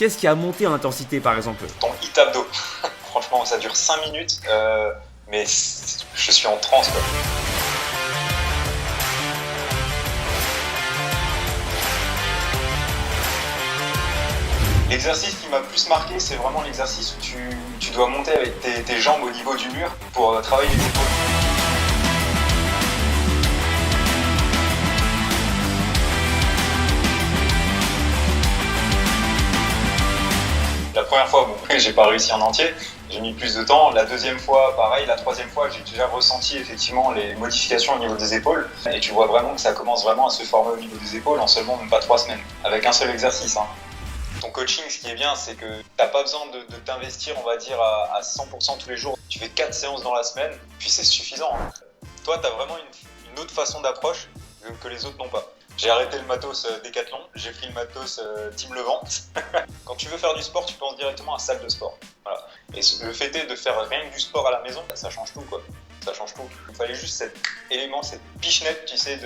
Qu'est-ce qui a monté en intensité par exemple? Ton hit abdo. Franchement, ça dure 5 minutes, mais je suis en transe, quoi. L'exercice qui m'a plus marqué, c'est vraiment l'exercice où tu dois monter avec tes jambes au niveau du mur pour travailler les épaules. La première fois, bon, j'ai pas réussi en entier, j'ai mis plus de temps. La deuxième fois, pareil. La troisième fois, j'ai déjà ressenti effectivement les modifications au niveau des épaules. Et tu vois vraiment que ça commence vraiment à se former au niveau des épaules en seulement même pas 3 semaines, avec un seul exercice. Ton coaching, ce qui est bien, c'est que t'as pas besoin de t'investir, on va dire, à 100% tous les jours. Tu fais 4 séances dans la semaine, puis c'est suffisant. Toi, t'as vraiment une autre façon d'approche que les autres n'ont pas. J'ai arrêté le matos Decathlon, j'ai pris le matos Team Levant. Quand tu veux faire du sport, tu penses directement à salle de sport. Voilà. Et le fait est de faire rien que du sport à la maison, ça change tout, quoi. Ça change tout. Il fallait juste cet élément, cette pichenette, tu sais,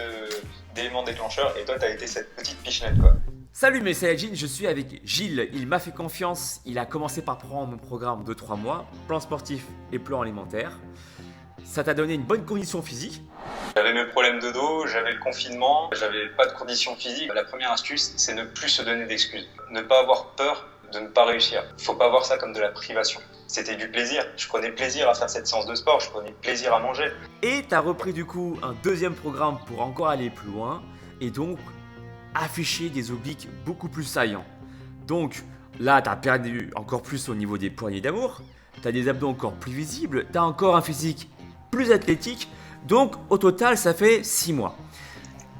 d'élément déclencheur. Et toi, t'as été cette petite pichenette, quoi. Salut mes Saiyajins, je suis avec Gilles, il m'a fait confiance, il a commencé par prendre mon programme de 3 mois, plan sportif et plan alimentaire. Ça t'a donné une bonne condition physique. J'avais mes problèmes de dos, j'avais le confinement, j'avais pas de condition physique. La première astuce, c'est ne plus se donner d'excuses. Ne pas avoir peur de ne pas réussir. Faut pas voir ça comme de la privation. C'était du plaisir. Je prenais plaisir à faire cette séance de sport, je prenais plaisir à manger. Et t'as repris du coup un deuxième programme pour encore aller plus loin et donc afficher des obliques beaucoup plus saillants. Donc là, tu as perdu encore plus au niveau des poignées d'amour, tu as des abdos encore plus visibles, tu as encore un physique plus athlétique. Donc au total, ça fait 6 mois.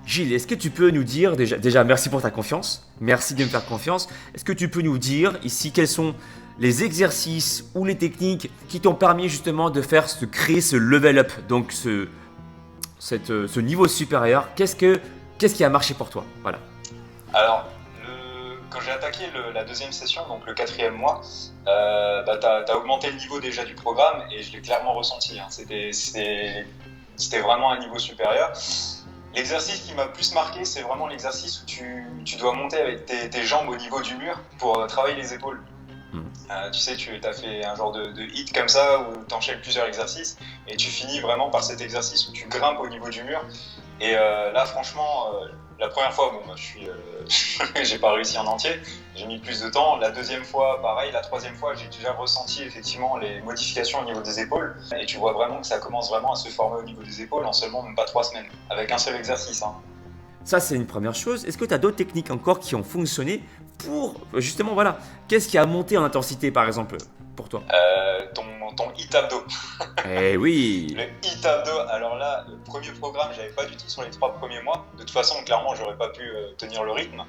Gilles, est-ce que tu peux nous dire, déjà merci pour ta confiance, merci de me faire confiance, est-ce que tu peux nous dire ici quels sont les exercices ou les techniques qui t'ont permis justement de créer ce level up, donc ce niveau supérieur. Qu'est-ce qui a marché pour toi? Voilà. Alors, quand j'ai attaqué la deuxième session, donc le 4e mois, t'as augmenté le niveau déjà du programme et je l'ai clairement ressenti. C'était vraiment un niveau supérieur. L'exercice qui m'a plus marqué, c'est vraiment l'exercice où tu dois monter avec tes jambes au niveau du mur pour travailler les épaules. Tu sais, tu as fait un genre de hit comme ça où tu enchaînes plusieurs exercices et tu finis vraiment par cet exercice où tu grimpes au niveau du mur. Et là, franchement, la première fois, j'ai pas réussi en entier, j'ai mis plus de temps. La deuxième fois, pareil. La troisième fois, j'ai déjà ressenti effectivement les modifications au niveau des épaules. Et tu vois vraiment que ça commence vraiment à se former au niveau des épaules en seulement même pas 3 semaines, avec un seul exercice. Ça, c'est une première chose. Est-ce que tu as d'autres techniques encore qui ont fonctionné pour, justement, voilà, qu'est-ce qui a monté en intensité, par exemple, pour toi? Ton hit abdo. Eh oui. Le hit abdo, alors là, le premier programme, j'avais pas du tout sur les 3 premiers mois. De toute façon, clairement, j'aurais pas pu tenir le rythme.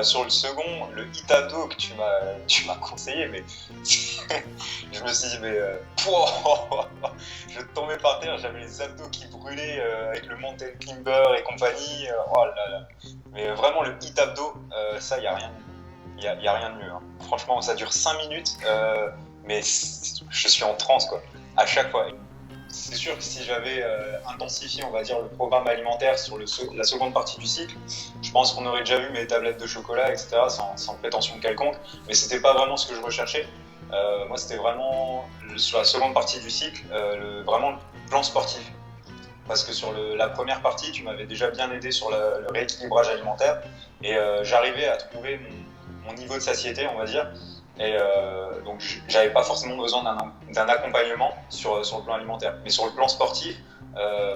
Sur le second, le hit abdo que tu m'as conseillé, mais je me suis dit, je tombais par terre, j'avais les abdos qui brûlaient avec le mountain climber et compagnie. Oh là là. Mais vraiment, le hit abdo, ça, y a rien. Y a rien de mieux. Franchement, ça dure 5 minutes. Mais je suis en transe, quoi, à chaque fois. C'est sûr que si j'avais intensifié, on va dire, le programme alimentaire sur la seconde partie du cycle, je pense qu'on aurait déjà vu mes tablettes de chocolat, etc., sans prétention quelconque. Mais c'était pas vraiment ce que je recherchais. Moi, c'était vraiment, sur la seconde partie du cycle, vraiment le plan sportif. Parce que sur la première partie, tu m'avais déjà bien aidé sur le rééquilibrage alimentaire. Et j'arrivais à trouver mon niveau de satiété, on va dire. Et donc j'avais pas forcément besoin d'un accompagnement sur le plan alimentaire, mais sur le plan sportif,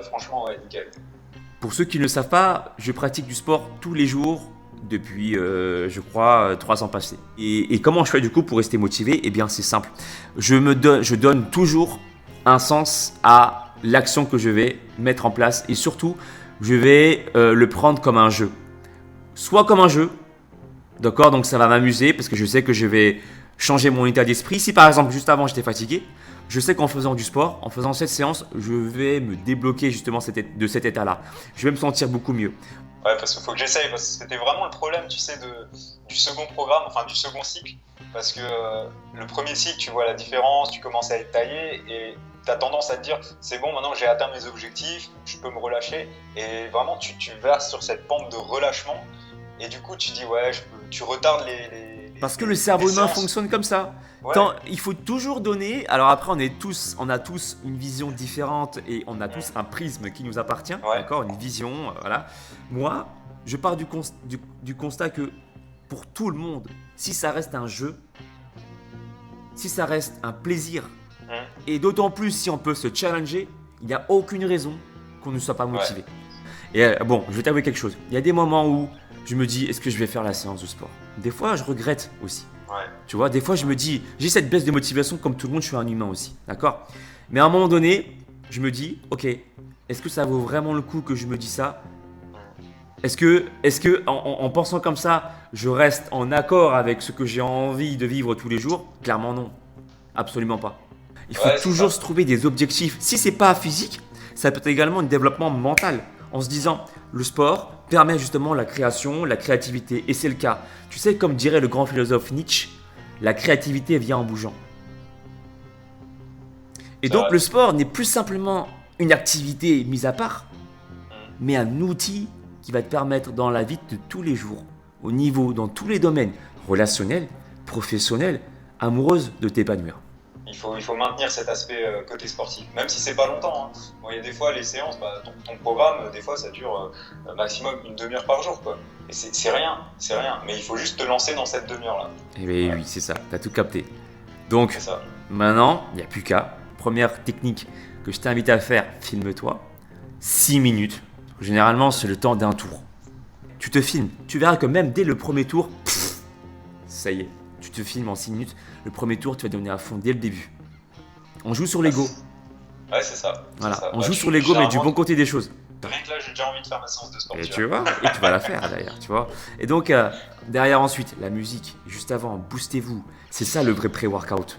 franchement, ouais, nickel. Pour ceux qui ne le savent pas, je pratique du sport tous les jours depuis, je crois, 3 ans passés. Et comment je fais du coup pour rester motivé? Eh bien, c'est simple. Je donne toujours un sens à l'action que je vais mettre en place et surtout, je vais le prendre comme un jeu. Soit comme un jeu. D'accord, donc ça va m'amuser parce que je sais que je vais changer mon état d'esprit. Si par exemple juste avant j'étais fatigué, je sais qu'en faisant du sport, en faisant cette séance, je vais me débloquer justement de cet état-là. Je vais me sentir beaucoup mieux. Ouais, parce qu'il faut que j'essaye, parce que c'était vraiment le problème, tu sais, du second programme, enfin du second cycle. Parce que le premier cycle, tu vois la différence, tu commences à être taillé et tu as tendance à te dire c'est bon, maintenant j'ai atteint mes objectifs, je peux me relâcher. Et vraiment, tu verses sur cette pente de relâchement. Et du coup, tu dis ouais, tu retardes les Parce que le cerveau humain séances. fonctionne comme ça. Ouais. Il faut toujours donner. Alors après, on a tous une vision différente et on a tous un prisme qui nous appartient, d'accord, une vision, voilà. Moi, je pars du constat que pour tout le monde, si ça reste un jeu, si ça reste un plaisir, et d'autant plus si on peut se challenger, il n'y a aucune raison qu'on ne soit pas motivé. Et bon, je vais t'avouer quelque chose. Il y a des moments où je me dis, est-ce que je vais faire la séance de sport? Des fois, je regrette aussi. Tu vois, des fois, je me dis, j'ai cette baisse de motivation comme tout le monde, je suis un humain aussi, d'accord? Mais à un moment donné, je me dis, ok, est-ce que ça vaut vraiment le coup que je me dise ça? Est-ce que en pensant comme ça, je reste en accord avec ce que j'ai envie de vivre tous les jours? Clairement non, absolument pas. Il faut toujours se trouver des objectifs. Si c'est pas physique, ça peut être également un développement mental. En se disant, le sport permet justement la création, la créativité. Et c'est le cas. Tu sais, comme dirait le grand philosophe Nietzsche, la créativité vient en bougeant. Et donc le sport n'est plus simplement une activité mise à part, mais un outil qui va te permettre dans la vie de tous les jours, au niveau, dans tous les domaines, relationnels, professionnels, amoureuses, de t'épanouir. Il faut maintenir cet aspect côté sportif, même si c'est pas longtemps. Hein. Bon, il y a des fois les séances, ton programme, des fois ça dure maximum une demi-heure par jour, quoi. Et c'est rien, mais il faut juste te lancer dans cette demi-heure-là. Eh bien oui, c'est ça, t'as tout capté. Donc, maintenant, il n'y a plus qu'à. Première technique que je t'invite à faire, filme-toi, 6 minutes. Généralement, c'est le temps d'un tour. Tu te filmes, tu verras que même dès le premier tour, ça y est, tu te filmes en 6 minutes. Le premier tour, tu vas donner à fond dès le début. On joue sur l'ego. Ouais, c'est ça. Voilà, c'est ça. on joue sur l'ego, mais du bon côté des choses. Rien que là, j'ai déjà envie de faire ma séance de sport. Et tu vois, et tu vas la faire d'ailleurs, tu vois. Et donc, derrière ensuite, la musique, juste avant, boostez-vous. C'est ça le vrai pré-workout.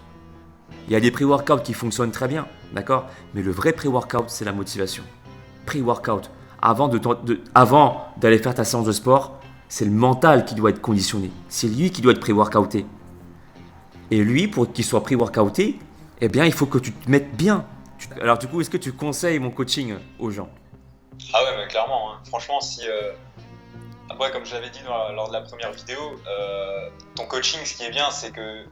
Il y a des pré-workouts qui fonctionnent très bien, d'accord? Mais le vrai pré-workout, c'est la motivation. Pré-workout, avant d'aller faire ta séance de sport, c'est le mental qui doit être conditionné. C'est lui qui doit être pré-workouté. Et lui, pour qu'il soit pré-workouté, eh bien, il faut que tu te mettes bien. Alors du coup, est-ce que tu conseilles mon coaching aux gens? Ah ouais, mais clairement. Hein. Franchement, si... Après, comme je l'avais dit lors de la première vidéo, ton coaching, ce qui est bien, c'est que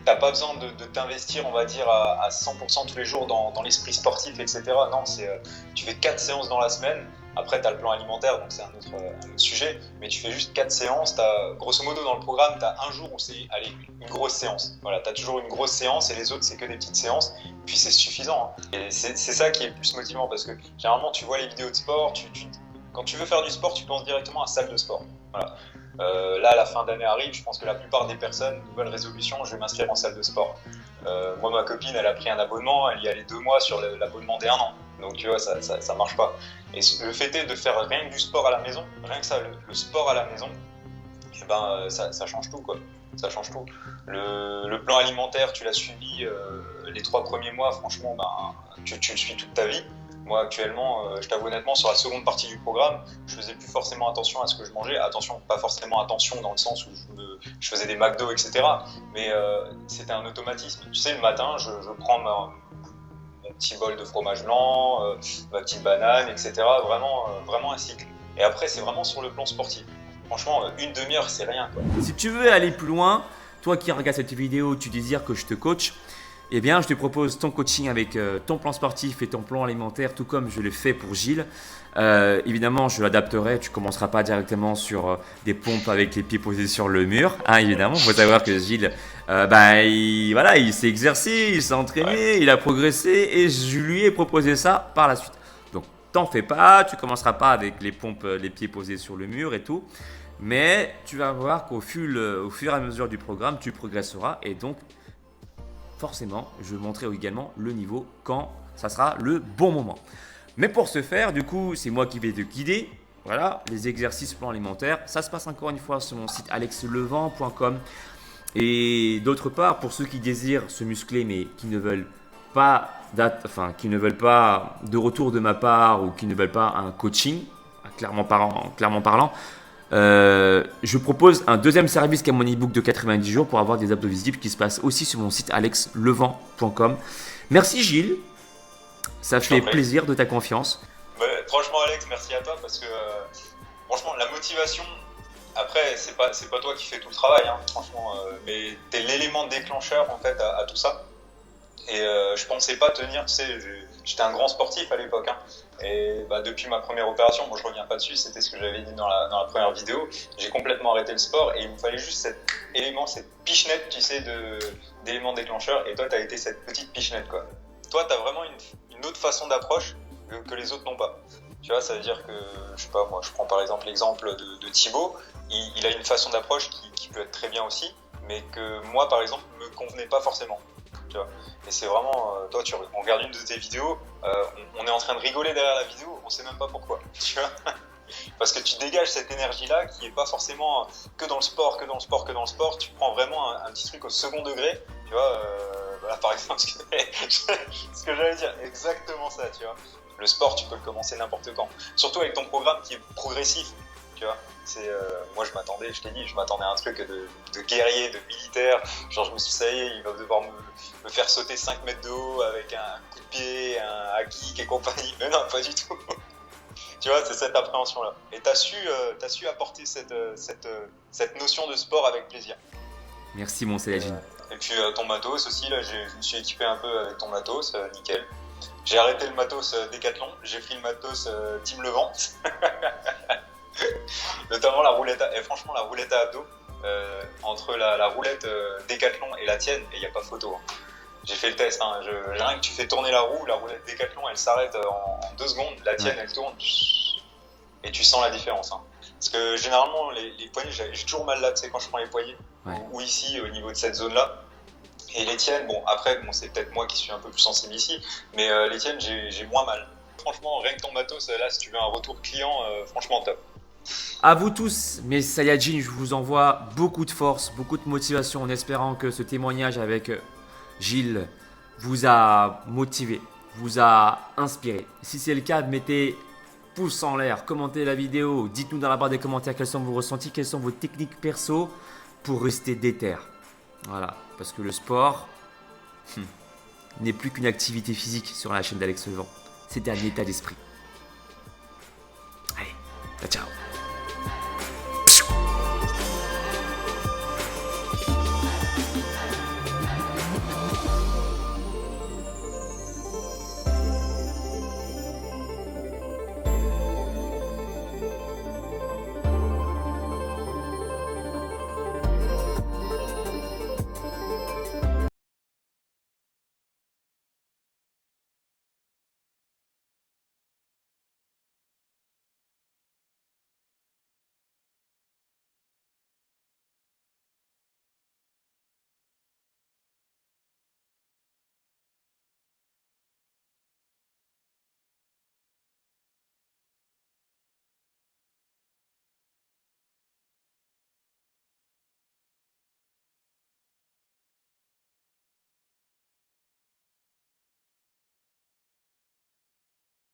t'as pas besoin de t'investir, on va dire, à 100% tous les jours dans l'esprit sportif, etc. Non, tu fais 4 séances dans la semaine. Après, tu as le plan alimentaire, donc c'est un autre sujet. Mais tu fais juste 4 séances. Grosso modo, dans le programme, tu as un jour où c'est une grosse séance. Voilà, tu as toujours une grosse séance et les autres, c'est que des petites séances. Puis c'est suffisant. Hein. Et c'est ça qui est le plus motivant parce que généralement, tu vois les vidéos de sport. Quand tu veux faire du sport, tu penses directement à salle de sport. Voilà. Là, la fin d'année arrive. Je pense que la plupart des personnes, nouvelle résolution, je vais m'inscrire en salle de sport. Moi, ma copine, elle a pris un abonnement. Elle y allait 2 mois sur l'abonnement d'1 an. Donc, tu vois, ça marche pas. Et le fait est de faire rien que du sport à la maison, rien que ça, le sport à la maison, et ben, ça change tout, quoi. Ça change tout. Le plan alimentaire, tu l'as suivi les 3 premiers mois, franchement, tu le suis toute ta vie. Moi, actuellement, je t'avoue honnêtement, sur la seconde partie du programme, je faisais plus forcément attention à ce que je mangeais. Attention, pas forcément attention dans le sens où je faisais des McDo, etc. Mais c'était un automatisme. Tu sais, le matin, je prends mon petit bol de fromage blanc, ma petite banane, etc. Vraiment un cycle. Et après, c'est vraiment sur le plan sportif. Franchement, une demi-heure, c'est rien, quoi. Si tu veux aller plus loin, toi qui regardes cette vidéo, tu désires que je te coach, eh bien, je te propose ton coaching avec ton plan sportif et ton plan alimentaire, tout comme je l'ai fait pour Gilles. Évidemment, je l'adapterai. Tu ne commenceras pas directement sur des pompes avec les pieds posés sur le mur. Hein, évidemment, il faut savoir que Gilles, il s'est exercé, il s'est entraîné, il a progressé et je lui ai proposé ça par la suite. Donc, t'en fais pas, tu ne commenceras pas avec les pompes, les pieds posés sur le mur et tout. Mais tu vas voir qu'au fur et à mesure du programme, tu progresseras et donc, forcément, je montrerai également le niveau quand ça sera le bon moment. Mais pour ce faire, du coup, c'est moi qui vais te guider. Voilà, les exercices plan alimentaire. Ça se passe encore une fois sur mon site alexlevent.com. Et d'autre part, pour ceux qui désirent se muscler mais qui ne veulent pas de retour de ma part ou qui ne veulent pas un coaching, clairement parlant, je propose un deuxième service qui est mon e-book de 90 jours pour avoir des abdos visibles qui se passe aussi sur mon site alexlevent.com. Merci Gilles, ça fait plaisir de ta confiance. Franchement Alex, merci à toi parce que franchement la motivation, Après, c'est pas toi qui fais tout le travail, hein, franchement, mais t'es l'élément déclencheur en fait à tout ça. Et je pensais pas tenir, tu sais, j'étais un grand sportif à l'époque, hein. Et bah, depuis ma première opération, moi je reviens pas dessus, c'était ce que j'avais dit dans la première vidéo, j'ai complètement arrêté le sport et il me fallait juste cet élément, cette pichenette, tu sais, d'élément déclencheur. Et toi, t'as été cette petite pichenette, quoi. Toi, t'as vraiment une autre façon d'approche que les autres n'ont pas. Tu vois, ça veut dire que, je sais pas, moi je prends par exemple l'exemple de Thibaut, il a une façon d'approche qui peut être très bien aussi, mais que moi par exemple me convenait pas forcément. Tu vois. Et c'est vraiment, toi, on regarde une de tes vidéos, on est en train de rigoler derrière la vidéo, on sait même pas pourquoi. Tu vois, parce que tu dégages cette énergie-là qui est pas forcément que dans le sport, que dans le sport, que dans le sport. Tu prends vraiment un petit truc au second degré. Tu vois, voilà, par exemple, ce que j'allais dire, exactement ça. Tu vois, le sport, tu peux le commencer n'importe quand. Surtout avec ton programme qui est progressif. Tu vois, moi je m'attendais, je t'ai dit, je m'attendais à un truc de guerrier, de militaire. Genre je me suis dit, ça y est, il va devoir me faire sauter 5 mètres de haut avec un coup de pied, un hack kick et compagnie. Mais non, pas du tout. Tu vois, c'est cette appréhension-là. Et t'as su apporter cette notion de sport avec plaisir. Merci mon Célagine. Et puis ton matos aussi, là, je me suis équipé un peu avec ton matos, nickel. J'ai arrêté le matos Décathlon, j'ai pris le matos Team Levant. Notamment la roulette et franchement la roulette à abdos, entre la roulette Décathlon et la tienne, et il n'y a pas photo, hein. J'ai fait le test, hein. Rien que tu fais tourner la roue, la roulette Décathlon elle s'arrête en 2 secondes, la tienne elle tourne et tu sens la différence, hein. Parce que généralement les poignets, j'ai toujours mal là, tu sais, quand je prends les poignets, ou ici au niveau de cette zone là. Et les tiennes, bon après c'est peut-être moi qui suis un peu plus sensible ici, mais les tiennes j'ai moins mal. Franchement, rien que ton matos, là si tu veux un retour client, franchement top. À vous tous, mes Saiyajins, je vous envoie beaucoup de force, beaucoup de motivation en espérant que ce témoignage avec Gilles vous a motivé, vous a inspiré. Si c'est le cas, mettez pouce en l'air, commentez la vidéo, dites-nous dans la barre des commentaires quels sont vos ressentis, quelles sont vos techniques perso pour rester déter. Voilà, parce que le sport n'est plus qu'une activité physique sur la chaîne d'Alex Levent. C'est un état d'esprit.